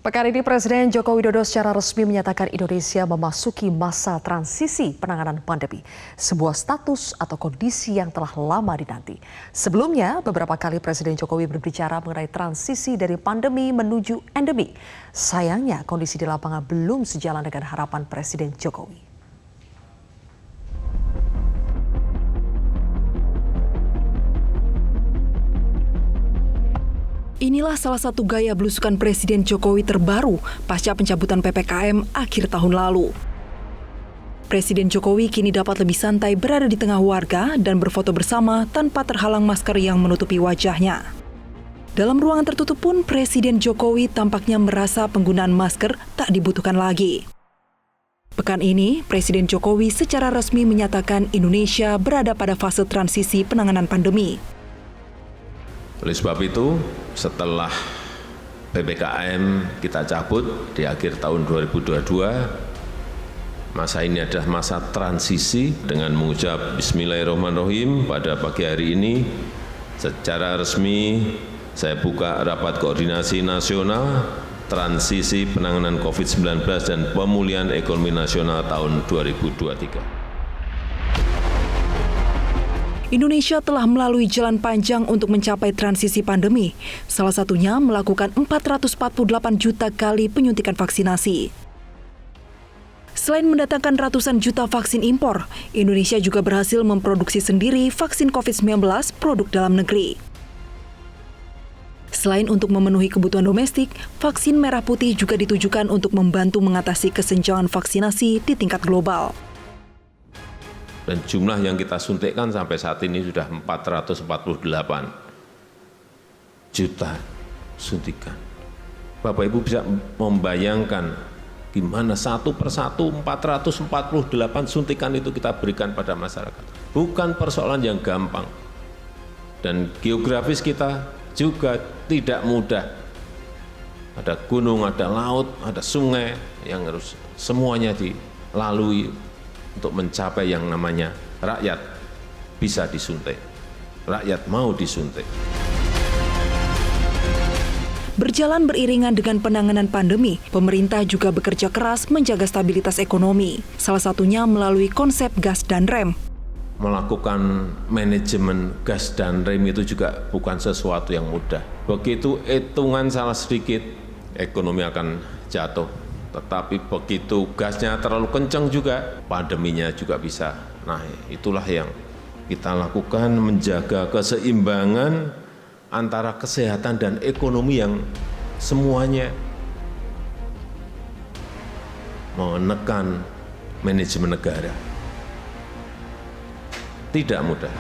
Pekan ini Presiden Joko Widodo secara resmi menyatakan Indonesia memasuki masa transisi penanganan pandemi, sebuah status atau kondisi yang telah lama dinanti. Sebelumnya, beberapa kali Presiden Jokowi berbicara mengenai transisi dari pandemi menuju endemi. Sayangnya, kondisi di lapangan belum sejalan dengan harapan Presiden Jokowi. Inilah salah satu gaya belusukan Presiden Jokowi terbaru pasca pencabutan PPKM akhir tahun lalu. Presiden Jokowi kini dapat lebih santai berada di tengah warga dan berfoto bersama tanpa terhalang masker yang menutupi wajahnya. Dalam ruangan tertutup pun Presiden Jokowi tampaknya merasa penggunaan masker tak dibutuhkan lagi. Pekan ini, Presiden Jokowi secara resmi menyatakan Indonesia berada pada fase transisi penanganan pandemi. Oleh sebab itu, setelah PPKM kita cabut di akhir tahun 2022, masa ini adalah masa transisi dengan mengucap Bismillahirrahmanirrahim pada pagi hari ini. Secara resmi, saya buka rapat koordinasi nasional transisi penanganan COVID-19 dan pemulihan ekonomi nasional tahun 2023. Indonesia telah melalui jalan panjang untuk mencapai transisi pandemi, salah satunya melakukan 448 juta kali penyuntikan vaksinasi. Selain mendatangkan ratusan juta vaksin impor, Indonesia juga berhasil memproduksi sendiri vaksin COVID-19 produk dalam negeri. Selain untuk memenuhi kebutuhan domestik, vaksin merah putih juga ditujukan untuk membantu mengatasi kesenjangan vaksinasi di tingkat global. Dan jumlah yang kita suntikkan sampai saat ini sudah 448 juta suntikan. Bapak Ibu bisa membayangkan gimana satu persatu 448 suntikan itu kita berikan pada masyarakat. Bukan persoalan yang gampang. Dan geografis kita juga tidak mudah. Ada gunung, ada laut, ada sungai yang harus semuanya dilalui untuk mencapai yang namanya rakyat bisa disuntik, rakyat mau disuntik. Berjalan beriringan dengan penanganan pandemi, pemerintah juga bekerja keras menjaga stabilitas ekonomi, salah satunya melalui konsep gas dan rem. Melakukan manajemen gas dan rem itu juga bukan sesuatu yang mudah. Begitu hitungan salah sedikit, ekonomi akan jatuh. Tetapi begitu gasnya terlalu kencang juga, pandeminya juga bisa naik. Itulah yang kita lakukan, menjaga keseimbangan antara kesehatan dan ekonomi yang semuanya menekan manajemen negara. Tidak mudah.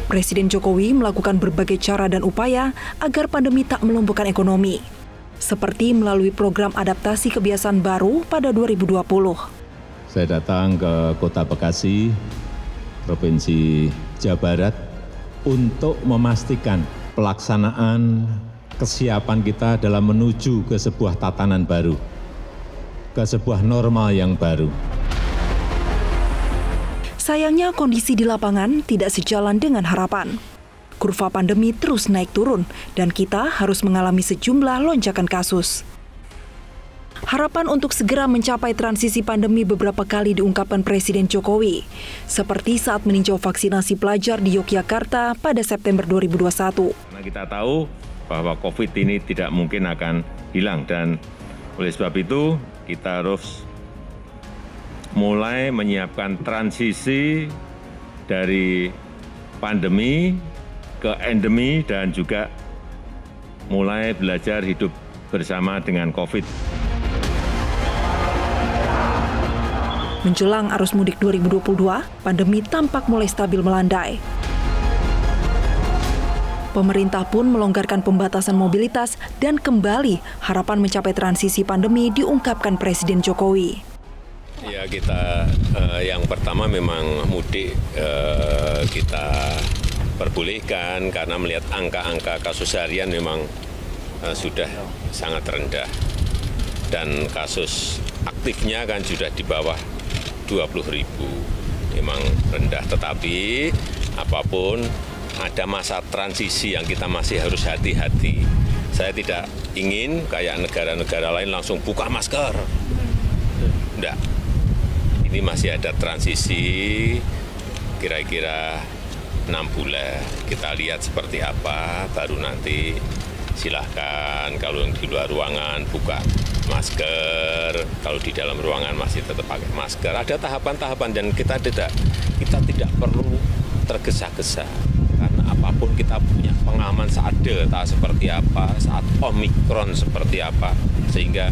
Presiden Jokowi melakukan berbagai cara dan upaya agar pandemi tak melumpuhkan ekonomi, seperti melalui program adaptasi kebiasaan baru pada 2020. Saya datang ke Kota Bekasi, Provinsi Jawa Barat, untuk memastikan pelaksanaan kesiapan kita dalam menuju ke sebuah tatanan baru, ke sebuah normal yang baru. Sayangnya kondisi di lapangan tidak sejalan dengan harapan. Kurva pandemi terus naik turun dan kita harus mengalami sejumlah lonjakan kasus. Harapan untuk segera mencapai transisi pandemi beberapa kali diungkapkan Presiden Jokowi, seperti saat meninjau vaksinasi pelajar di Yogyakarta pada September 2021. Karena kita tahu bahwa COVID ini tidak mungkin akan hilang dan oleh sebab itu kita harus mulai menyiapkan transisi dari pandemi ke endemi dan juga mulai belajar hidup bersama dengan COVID. Menjelang arus mudik 2022, pandemi tampak mulai stabil melandai. Pemerintah pun melonggarkan pembatasan mobilitas dan kembali harapan mencapai transisi pandemi diungkapkan Presiden Jokowi. Ya kita yang pertama memang mudik kita perbolehkan karena melihat angka-angka kasus harian memang sudah sangat rendah dan kasus aktifnya kan sudah di bawah 20.000, memang rendah. Tetapi apapun ada masa transisi yang kita masih harus hati-hati Saya tidak ingin kayak negara-negara lain langsung buka masker. Enggak. Ini masih ada transisi kira-kira 6 bulan. Kita lihat seperti apa, baru nanti silahkan kalau yang di luar ruangan buka masker, kalau di dalam ruangan masih tetap pakai masker. Ada tahapan-tahapan dan kita tidak perlu tergesa-gesa. Karena apapun kita punya pengalaman saat Delta seperti apa, saat Omikron seperti apa, sehingga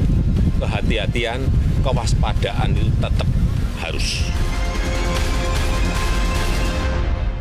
kehati-hatian, kewaspadaan itu tetap harus.